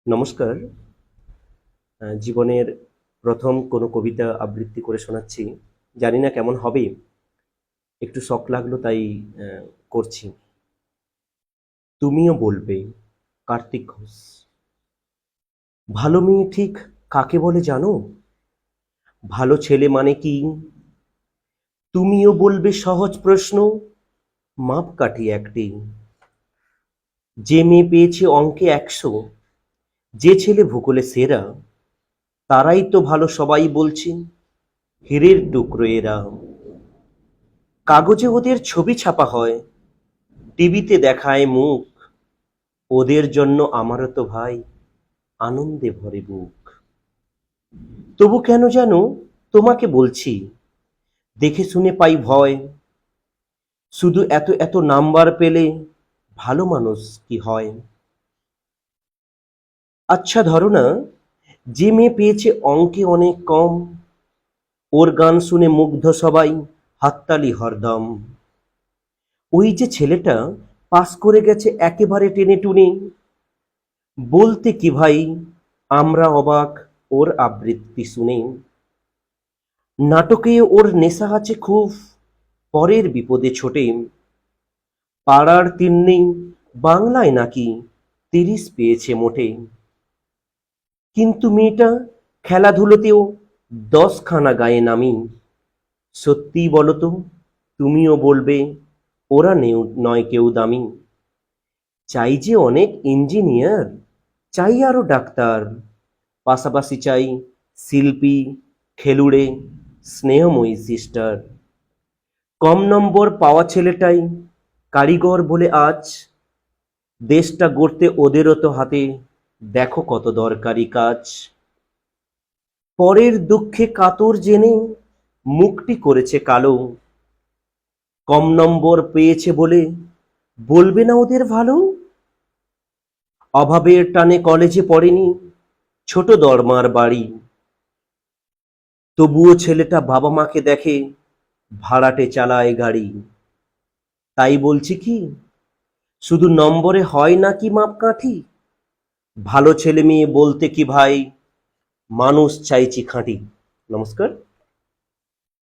নমস্কার। জীবনের প্রথম কোনো কবিতা আবৃত্তি করে শোনাচ্ছি। জানি না কেমন হবে। একটু শখ লাগলো তাই করছি। তুমিও বলবে, কার্তিক ঘোষ। ভালো মেয়ে ঠিক কাকে বলে জানো? ভালো ছেলে মানে কি? তুমিও বলবে সহজ প্রশ্ন, মাপকাঠি একটি। যে মেয়ে পেয়েছে অঙ্কে 100, যে ছেলে ভূগোলে সেরা, তারাই তো ভালো সবাই বলছেন, হীরের টুকরো এরা। কাগজে ওদের ছবি ছাপা হয়, টিভিতে দেখায় মুখ, ওদের জন্য আমারও তো ভাই আনন্দে ভরে বুক। তবু কেন যেন তোমাকে বলছি, দেখে শুনে পাই ভয়, শুধু এত এত নাম্বার পেলে ভালো মানুষ কি হয়? আচ্ছা ধরো না, যে মেয়ে পেয়েছে অঙ্কে অনেক কম, ওর গান শুনে মুগ্ধ সবাই, হাততালি হরদম। ওই যে ছেলেটা পাস করে গেছে একেবারে টেনে টুনে, বলতে কি ভাই, আমরা অবাক ওর আবৃত্তি শুনে। নাটকে ওর নেশা আছে খুব, পরের বিপদে ছোটে। পাড়ার তিন্নি বাংলায় নাকি 30 পেয়েছে মোটে। কিন্তু মেয়েটা খেলাধুলোতেও 10খানা গায়ে নামি। সত্যিই বলো তো, তুমিও বলবে ওরা নয় কেউ দামি। চাই যে অনেক ইঞ্জিনিয়ার, চাই আরো ডাক্তার, পাশাপাশি চাই শিল্পী, খেলুড়ে, স্নেহময়ী সিস্টার। কম নম্বর পাওয়া ছেলেটাই কারিগর বলে আজ, দেশটা গড়তে ওদেরও তো হাতে দেখো কত দরকারি কাজ। পরের দুঃখে কাতর জেনে মুখটি করেছে কালো, কম নম্বর পেয়েছে বলে বলবে না ওদের ভালো। অভাবের টানে কলেজে পড়েনি, ছোট দরমার বাড়ি, তবুও ছেলেটা বাবা মাকে দেখে ভাড়াটে চালায় গাড়ি। তাই বলছি কি, শুধু নম্বরে হয় নাকি মাপকাঠি? ভালো ছেলে মেয়ে বলতে কি ভাই, মানুষ চাইছি খাঁটি। নমস্কার।